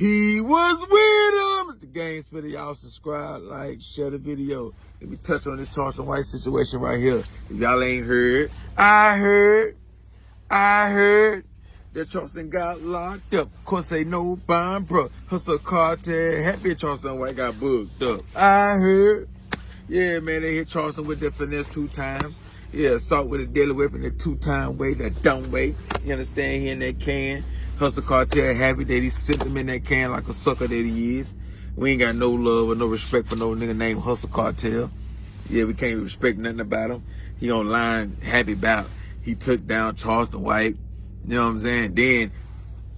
He was with him. The Game Spitter, y'all subscribe, like, share the video. Let me touch on this Charleston White situation right here. If y'all ain't heard, I heard that Charleston got locked up. Of course, ain't no bond, bro. Hustle Cartel, happy Charleston White got booked up. I heard. Yeah, man, they hit Charleston with that finesse 2 times. Yeah, assault with a deadly weapon, that 2-time way, that dumb way. You understand? He in that can. Hustle Cartel happy that he sent him in that can like a sucker that he is. We ain't got no love or no respect for no nigga named Hustle Cartel. Yeah, we can't respect nothing about him. He online happy about he took down Charleston White. You know what I'm saying? Then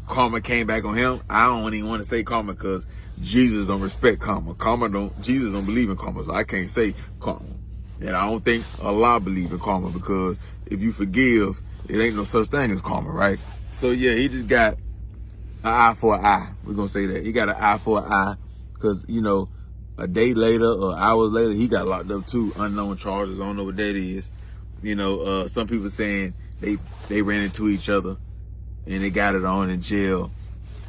karma came back on him. I don't even want to say karma because Jesus don't respect karma. Jesus don't believe in karma, so I can't say karma. And I don't think Allah believe in karma because if you forgive, it ain't no such thing as karma, right? So yeah, he just got an eye for an eye. We're going to say that. He got an eye for an eye because, you know, a day later or hours later, he got locked up too. Unknown charges. I don't know what that is. You know, some people saying they ran into each other and they got it on in jail.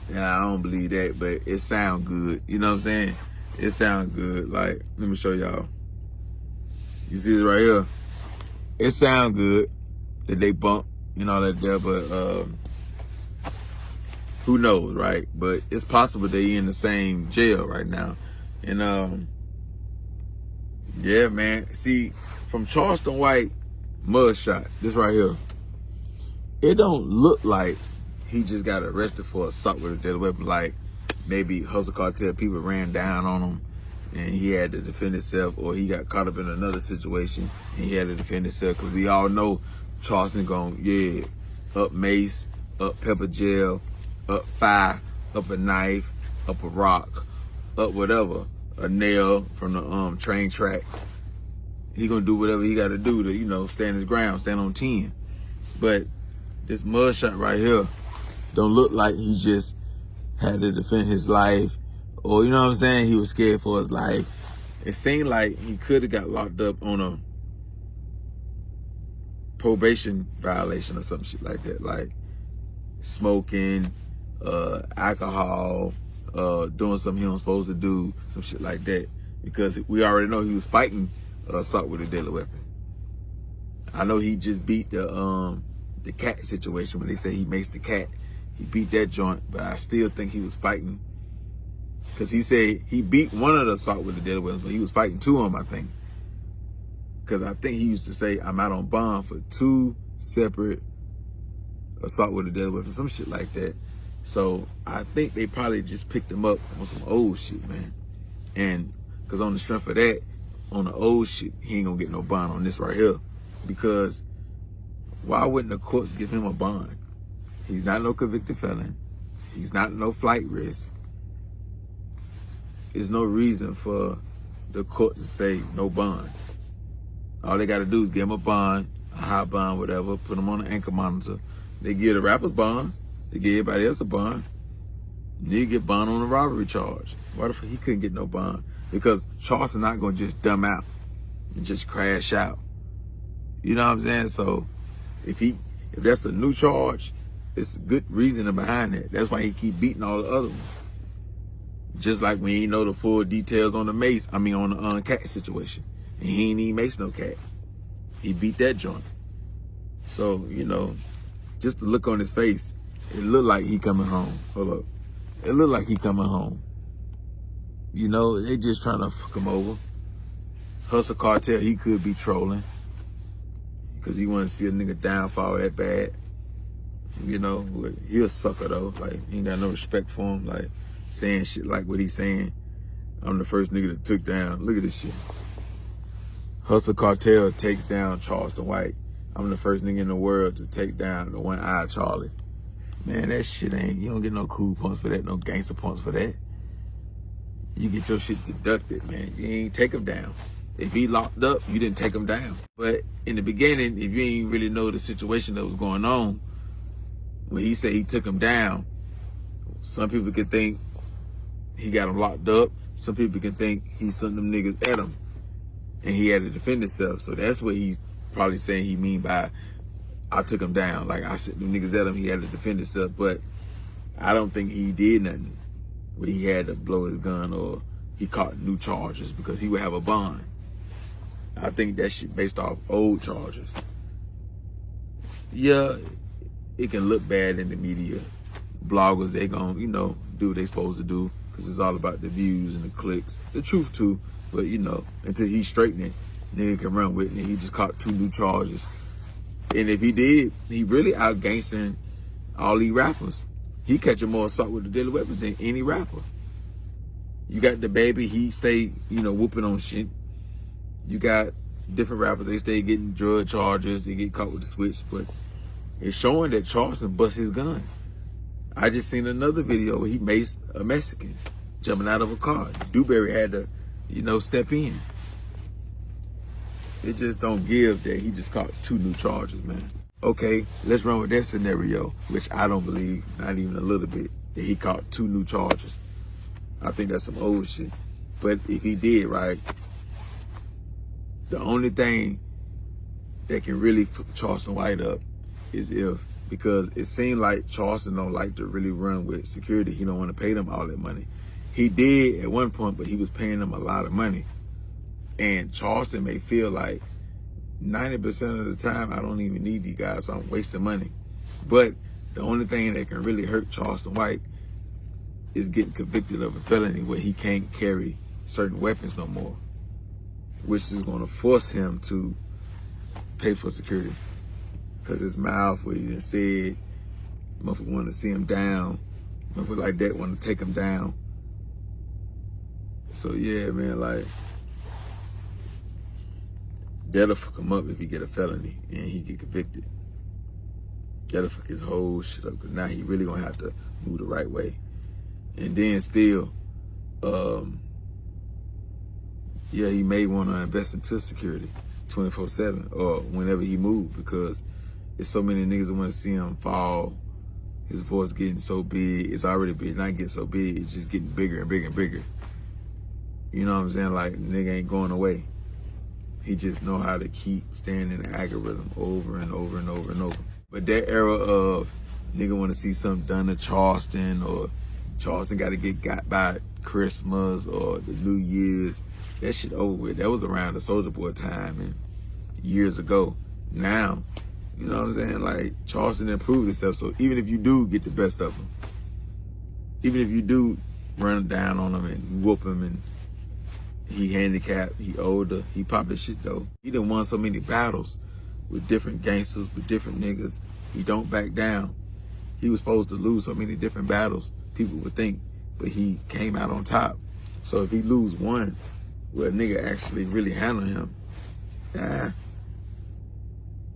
And I don't believe that, but it sound good. You know what I'm saying? It sound good. Like, let me show y'all. You see this right here? It sound good that they bumped and all that there, but who knows, right? But it's possible they in the same jail right now. And yeah, man. See, from Charleston White mugshot, this right here, it don't look like he just got arrested for assault with a deadly weapon. Like maybe Hustle Cartel people ran down on him and he had to defend himself, or he got caught up in another situation and he had to defend himself. Because we all know Charleston going, yeah, up mace, up pepper gel, up fire, up a knife, up a rock, up whatever, a nail from the train track. He gonna do whatever he gotta do to, you know, stand his ground, stand on 10. But this mugshot right here don't look like he just had to defend his life, or, you know what I'm saying, he was scared for his life. It seemed like he could have got locked up on a probation violation or some shit like that, like smoking, alcohol, doing something he wasn't supposed to do, some shit like that, because we already know he was fighting assault with a deadly weapon. I know he just beat the cat situation when they say he maced the cat. He beat that joint, but I still think he was fighting, because he said he beat one of the assault with the deadly weapon, but he was fighting 2 of them, I think. Because I think he used to say, I'm out on bond for 2 separate assault with a deadly weapon, some shit like that. So I think they probably just picked him up on some old shit, man. And because on the strength of that, on the old shit, he ain't gonna get no bond on this right here. Because why wouldn't the courts give him a bond? He's not no convicted felon. He's not no flight risk. There's no reason for the court to say no bond. All they got to do is give him a bond, a high bond, whatever, put him on an anchor monitor. They give the rappers bonds. They give everybody else a bond. You get bond on a robbery charge. Why the fuck he couldn't get no bond? Because Charleston not going to just dumb out and just crash out. You know what I'm saying? So if that's a new charge, it's a good reasoning behind it. That's why he keep beating all the other ones. Just like we ain't know the full details on the on the cat situation. And he ain't even mace no cat. He beat that joint. So, you know, just the look on his face, it looked like he coming home. Hold up. It looked like he coming home. You know, they just trying to fuck him over. Hustle Cartel, he could be trolling, because he want to see a nigga downfall that bad. You know, he a sucker though. Like, he ain't got no respect for him. Like, saying shit like what he's saying. I'm the first nigga that took down. Look at this shit. Hustle Cartel takes down Charleston White. I'm the first nigga in the world to take down the one-eyed Charlie. Man, that shit you don't get no cool points for that, no gangster points for that. You get your shit deducted, man. You ain't take him down. If he locked up, you didn't take him down. But in the beginning, if you ain't really know the situation that was going on, when he said he took him down, some people could think he got him locked up. Some people can think he sent them niggas at him and he had to defend himself. So that's what he's probably saying he mean by, I took him down. Like, I sent them niggas at him, he had to defend himself. But I don't think he did nothing. where he had to blow his gun or he caught new charges because he would have a bond. I think that shit based off old charges. Yeah, it can look bad in the media. Bloggers, they gonna, do what they supposed to do because it's all about the views and the clicks. The truth too, but until he straighten it, nigga can run with it. And he just caught 2 new charges. And if he did, he really out-gangstering all these rappers. He catching more assault with the deadly weapons than any rapper. You got the baby, he stay, whooping on shit. You got different rappers, they stay getting drug charges, they get caught with the switch, but it's showing that Charleston bust his gun. I just seen another video where he maced a Mexican jumping out of a car. Dewberry had to, step in. It just don't give that he just caught 2 new charges, man. Okay, let's run with that scenario, which I don't believe, not even a little bit, that he caught 2 new charges. I think that's some old shit. But if he did, right, the only thing that can really fuck Charleston White up is because it seemed like Charleston don't like to really run with security. He don't want to pay them all that money. He did at one point, but he was paying them a lot of money. And Charleston may feel like 90% of the time, I don't even need these guys, so I'm wasting money. But the only thing that can really hurt Charleston White is getting convicted of a felony where he can't carry certain weapons no more, which is going to force him to pay for security. Because his mouth, where he just said, motherfucker want to see him down, motherfucker like that want to take him down. So yeah, man, like, that'll fuck him up if he get a felony and he get convicted. That'll fuck his whole shit up, because now he really gonna have to move the right way. And then still, yeah, he may want to invest into security 24/7 or whenever he move, because there's so many niggas that want to see him fall. His voice getting so big, it's already big, not getting so big, it's just getting bigger and bigger and bigger. You know what I'm saying? Like, nigga ain't going away. He just know how to keep staying in the algorithm over and over and over and over. But that era of nigga want to see something done to Charleston, or Charleston got to get got by Christmas or the New Year's, that shit over with. That was around the Soulja Boy time and years ago. Now, you know what I'm saying? Like, Charleston improved itself. So even if you do get the best of him, even if you do run down on him and whoop him, and he handicapped, he older, he popping shit though. He done won so many battles with different gangsters, with different niggas. He don't back down. He was supposed to lose so many different battles, people would think, but he came out on top. So if he lose one, where a nigga actually really handle him,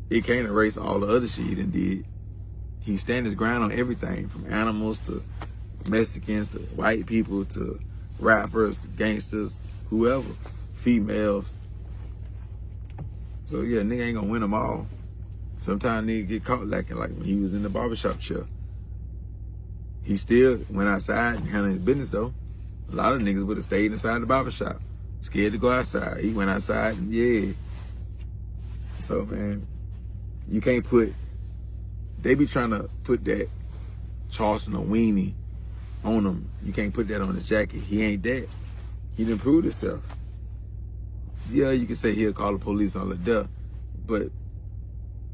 it can't erase all the other shit he done did. He stand his ground on everything, from animals to Mexicans to white people to rappers to gangsters, whoever, females. So yeah, nigga ain't gonna win them all. Sometimes nigga get caught lacking, like when he was in the barbershop chair. He still went outside and handled his business though. A lot of niggas would have stayed inside the barbershop, scared to go outside. He went outside and yeah. So man, you can't put, they be trying to put that Charleston a weenie on him. You can't put that on his jacket. He ain't that. He done proved himself. Yeah, you can say he'll call the police on that, but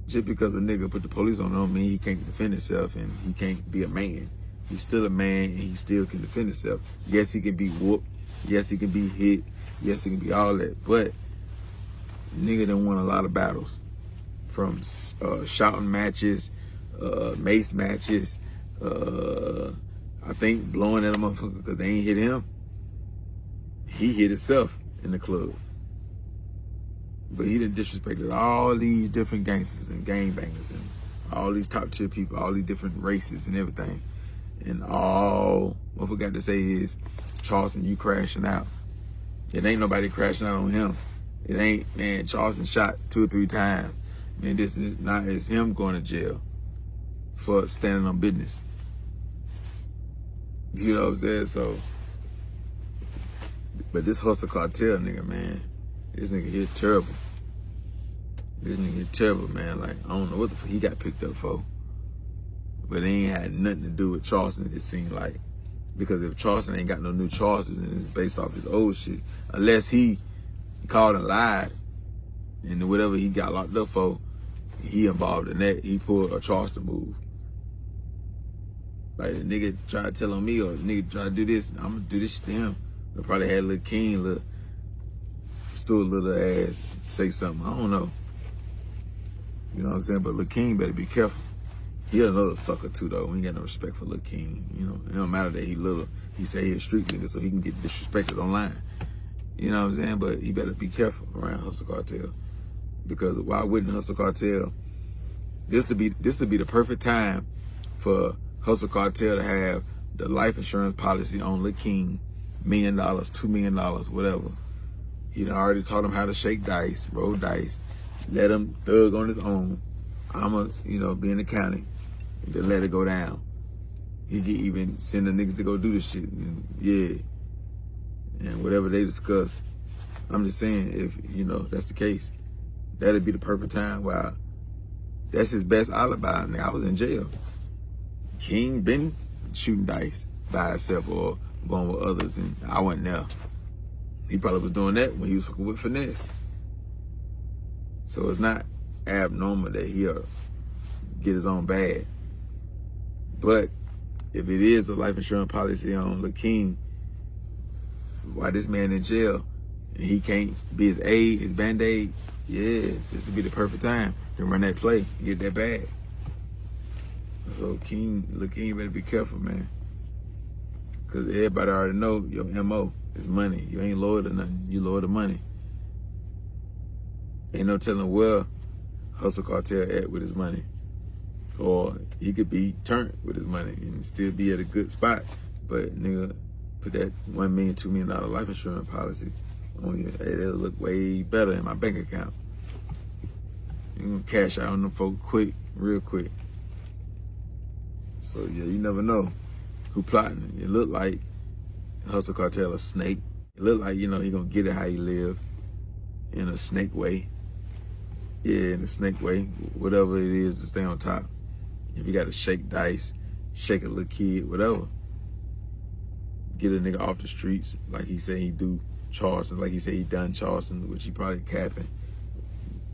just because a nigga put the police on him don't mean he can't defend himself and he can't be a man. He's still a man and he still can defend himself. Yes, he can be whooped. Yes, he can be hit. Yes, he can be all that. But nigga done won a lot of battles, from shouting matches, mace matches, I think blowing at a motherfucker because they ain't hit him. He hit himself in the club. But he done disrespected all these different gangsters and gangbangers and all these top tier people, all these different races and everything. And all what we got to say is, Charleston, you crashing out. It ain't nobody crashing out on him. It ain't, man, Charleston shot 2 or 3 times. Man, this is not, it's him going to jail for standing on business. You know what I'm saying? So, but this Hustle Cartel nigga, man, this nigga here terrible. This nigga here terrible, man. Like, I don't know what the fuck he got picked up for. But it ain't had nothing to do with Charleston, it seemed like. Because if Charleston ain't got no new charges and it's based off his old shit, unless he called and lied and whatever he got locked up for, he involved in that, he pulled a Charleston move. Like a nigga try to tell on me or a nigga try to do this, I'm gonna do this shit to him. I probably had Lil King, stood a little ass, say something, I don't know. You know what I'm saying? But Lil King better be careful. He another sucker too though. We ain't got no respect for Lil King. You know, it don't matter that he little. He say he a street nigga so he can get disrespected online. You know what I'm saying? But he better be careful around Hustle Cartel. Because why wouldn't Hustle Cartel? This would be the perfect time for Hustle Cartel to have the life insurance policy on Lil King, $1 million, $2 million, whatever. He done already taught him how to shake dice, roll dice, let him thug on his own. I'ma, be in the county and then let it go down. He can even send the niggas to go do this shit. And whatever they discuss. I'm just saying, if, that's the case, that'd be the perfect time. Wow. That's his best alibi. Now, I was in jail. King been shooting dice by himself or going with others, and I wasn't there. He probably was doing that when he was fucking with Finesse. So it's not abnormal that he'll get his own bag. But if it is a life insurance policy on Lil King, why this man in jail and he can't be his aid, his band-aid, this would be the perfect time to run that play, get that bag. So Lil King better be careful, man. Cause everybody already know your MO is money. You ain't loyal to nothing, you loyal to money. Ain't no telling where Hustle Cartel at with his money. Or he could be turned with his money and still be at a good spot. But nigga, put that $1 million, $2 million life insurance policy on you. Hey, that'll look way better in my bank account. You gonna cash out on them folk quick, real quick. So yeah, you never know who plotting. It look like Hustle Cartel a snake. It look like, he gonna get it how he live in a snake way. Yeah, in a snake way, whatever it is to stay on top. If you got to shake dice, shake a little kid, whatever. Get a nigga off the streets, like he said he do Charleston, like he said he done Charleston, which he probably capping.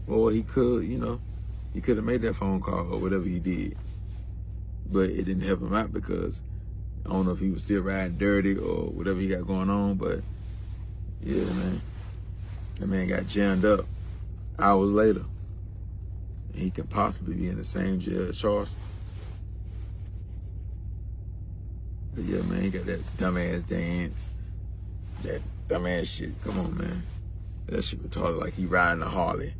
Or he could, he could have made that phone call or whatever he did. But it didn't help him out because I don't know if he was still riding dirty or whatever he got going on, but yeah, man. That man got jammed up hours later. He can possibly be in the same jail as Charleston. But yeah, man, he got that dumbass dance. That dumbass shit. Come on, man. That shit retarded like he riding a Harley.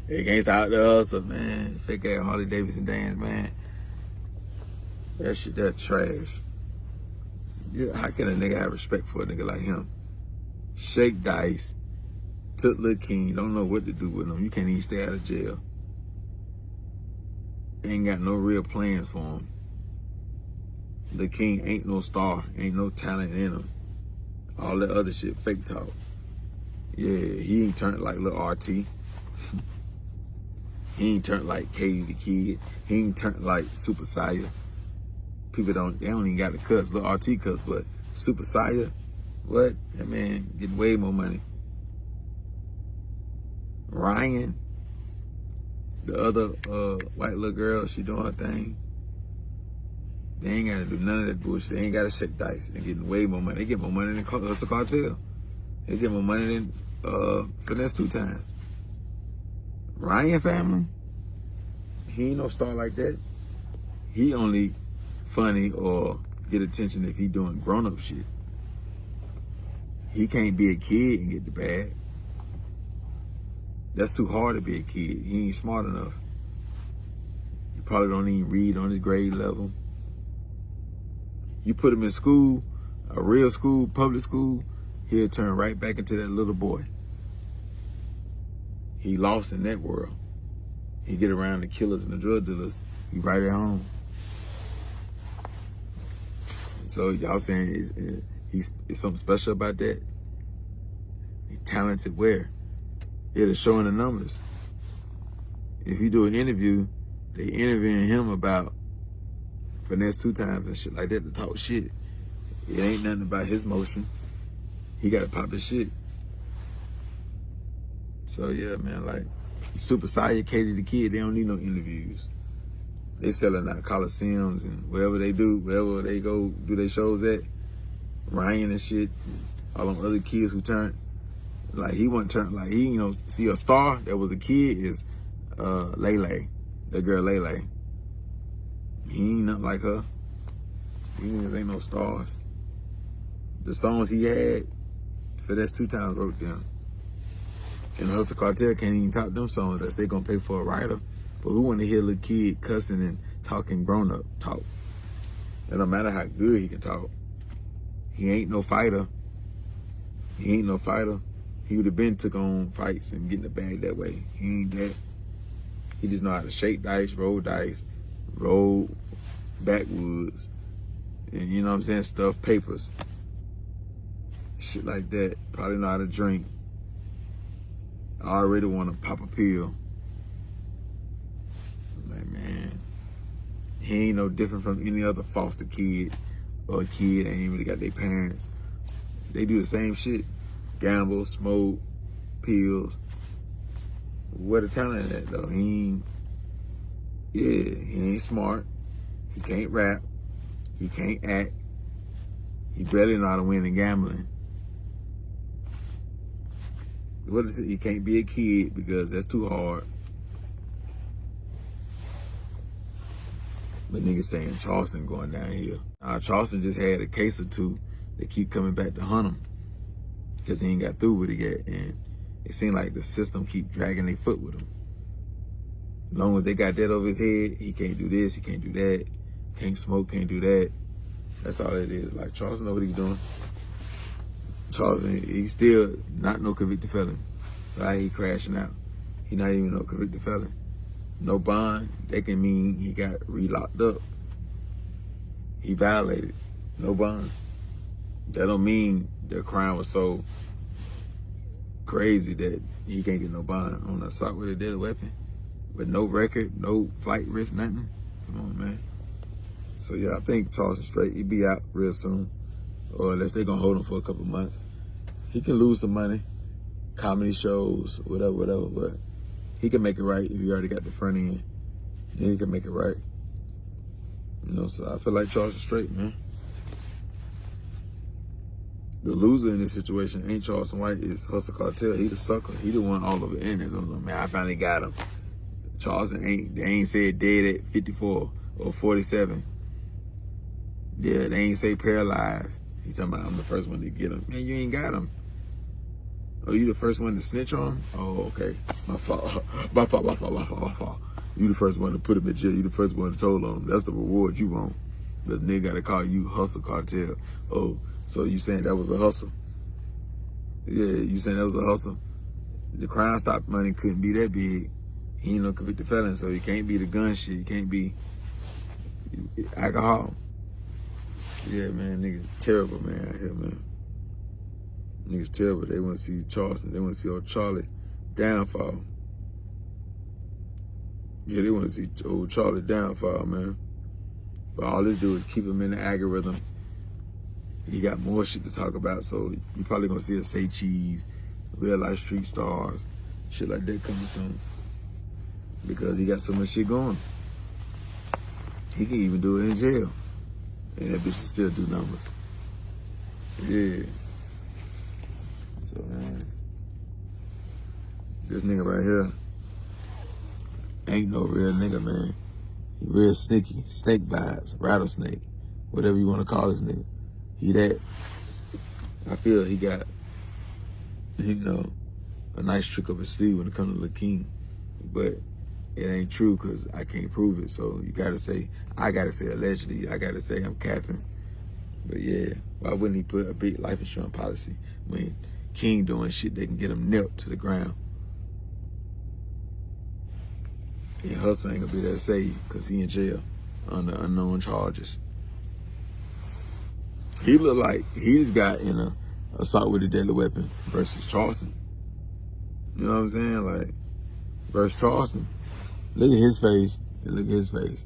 Against out the hustle, man. Fake ass Harley Davidson dance, man. That shit, that trash. Yeah, how can a nigga have respect for a nigga like him? Shake dice. Took Lil King. Don't know what to do with him. You can't even stay out of jail. Ain't got no real plans for him. Lil King ain't no star, ain't no talent in him. All that other shit, fake talk. Yeah, he ain't turned like Lil RT. He ain't turned like Katie the Kid. He ain't turned like Super Saiyan. People they don't even got to cuss. Lil RT cuss, but Super Saiyan, what? That man getting way more money. Ryan, the other white little girl, she doing her thing. They ain't got to do none of that bullshit. They ain't got to shake dice. They getting way more money. They get more money than Hustle Cartel. They get more money than Finesse 2 times. Ryan family, he ain't no star like that. He only funny or get attention if he doing grown-up shit. He can't be a kid and get the bag. That's too hard to be a kid. He ain't smart enough. He probably don't even read on his grade level. You put him in school, a real school, public school, he'll turn right back into that little boy. He lost in that world. He get around the killers and the drug dealers. He right at home. So y'all saying is something special about that? He talented where? Yeah, they're showing the numbers. If you do an interview, they interviewing him about Finesse 2 times and shit like that to talk shit. It ain't nothing about his motion. He got to pop his shit. So yeah, man, like Super Saiyan, Katie the Kid, they don't need no interviews. They selling out Coliseums and wherever they do, wherever they go do their shows at. Ryan and shit, all them other kids who turned, like he wasn't turned, like he, you know, see a star that was a kid is Lele, that girl Lele. He ain't nothing like her. These niggas ain't no stars. The songs he had, Finesse 2 Times wrote them. And Hustle Cartel can't even top them songs unless they gonna pay for a writer. But who wanna hear a little kid cussing and talking grown up talk? It don't matter how good he can talk. He ain't no fighter. He ain't no fighter. He would have been took on fights and get in the bag that way. He ain't that. He just know how to shake dice, roll backwoods, and you know what I'm saying, stuff papers. Shit like that. Probably know how to drink. I already want to pop a pill. Like, man, he ain't no different from any other foster kid or a kid that ain't really got their parents. They do the same shit. Gamble, smoke, pills. Where the talent at though? He ain't smart. He can't rap. He can't act. He barely know how to win in gambling. What is it? He can't be a kid because that's too hard. But niggas saying Charleston going down here. Charleston just had a case or two that keep coming back to hunt him because he ain't got through with it yet. And it seemed like the system keep dragging their foot with him. As long as they got that over his head, he can't do this, he can't do that, can't smoke, can't do that. That's all it is. Like, Charleston know what he's doing. Charleston, he's still not no convicted felon. So how he crashing out? He not even no convicted felon. No bond, that can mean he got re-locked up. He violated. No bond. That don't mean the crime was so crazy that he can't get no bond on assault with a deadly weapon. With no record, no flight risk, nothing. Come on, man. So yeah, I think Charleston straight. He'll be out real soon. Or unless they're gonna hold him for a couple months. He can lose some money, comedy shows, whatever, but he can make it right if he already got the front end. Then he can make it right. You know, so I feel like Charleston straight, man. The loser in this situation ain't Charleston White, it's Hustle Cartel. He the sucker. He the one all over in it. Man, I finally got him. Charleston they ain't said dead at 54 or 47. Yeah, they ain't say paralyzed. He talking about I'm the first one to get him. Man, you ain't got him. Oh, you the first one to snitch on him? Oh, okay. My fault. My fault. You the first one to put him in jail. You the first one to told on him. That's the reward you want. The nigga gotta call you Hustle Cartel. Oh, so you saying that was a hustle? Yeah, you saying that was a hustle? The Crime Stop money couldn't be that big. He ain't no convicted felon, so he can't be the gun shit. He can't be alcohol. Yeah, man, niggas terrible, man, out here, man. Niggas terrible. They want to see Charleston. They want to see old Charlie downfall. Yeah, they want to see old Charlie downfall, man. But all this do is keep him in the algorithm. He got more shit to talk about, so you probably gonna see us say cheese, real life street stars, shit like that coming soon. Because he got so much shit going. He can even do it in jail. And that bitch can still do numbers. Yeah. So, man, this nigga right here ain't no real nigga, man. He real sneaky, snake vibes, rattlesnake, whatever you want to call this nigga. He that. I feel he got, you know, a nice trick up his sleeve when it comes to Lil King. But it ain't true because I can't prove it. So you gotta say, I gotta say allegedly, I gotta say I'm capping. But yeah, why wouldn't he put a big life insurance policy when King doing shit that can get him nailed to the ground? And Hustle ain't gonna be there to save you because he in jail under unknown charges. He look like he just got in a assault with a deadly weapon versus Charleston. You know what I'm saying? Like, versus Charleston. Look at his face and look at his face.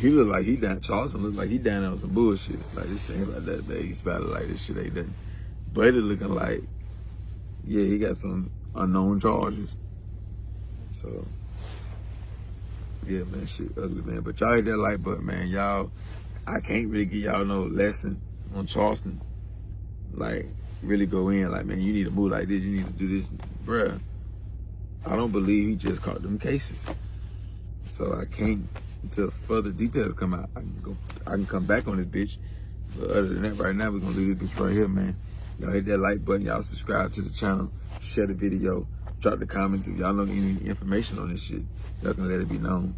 He look like he down. Charleston look like he down there on some bullshit. Like this shit ain't about that bad. He's about like this shit ain't that. Buddy looking like, yeah, he got some unknown charges. So, yeah, man, shit ugly, man. But y'all hit that like button, man. Y'all, I can't really give y'all no lesson on Charleston. Like, really go in. Like, man, you need to move like this. You need to do this. Bruh, I don't believe he just caught them cases. So I can't, until further details come out, I can come back on this bitch. But other than that, right now, we're going to leave this bitch right here, man. Y'all hit that like button. Y'all subscribe to the channel. Share the video. Drop the comments. If y'all know any information on this shit, y'all can let it be known.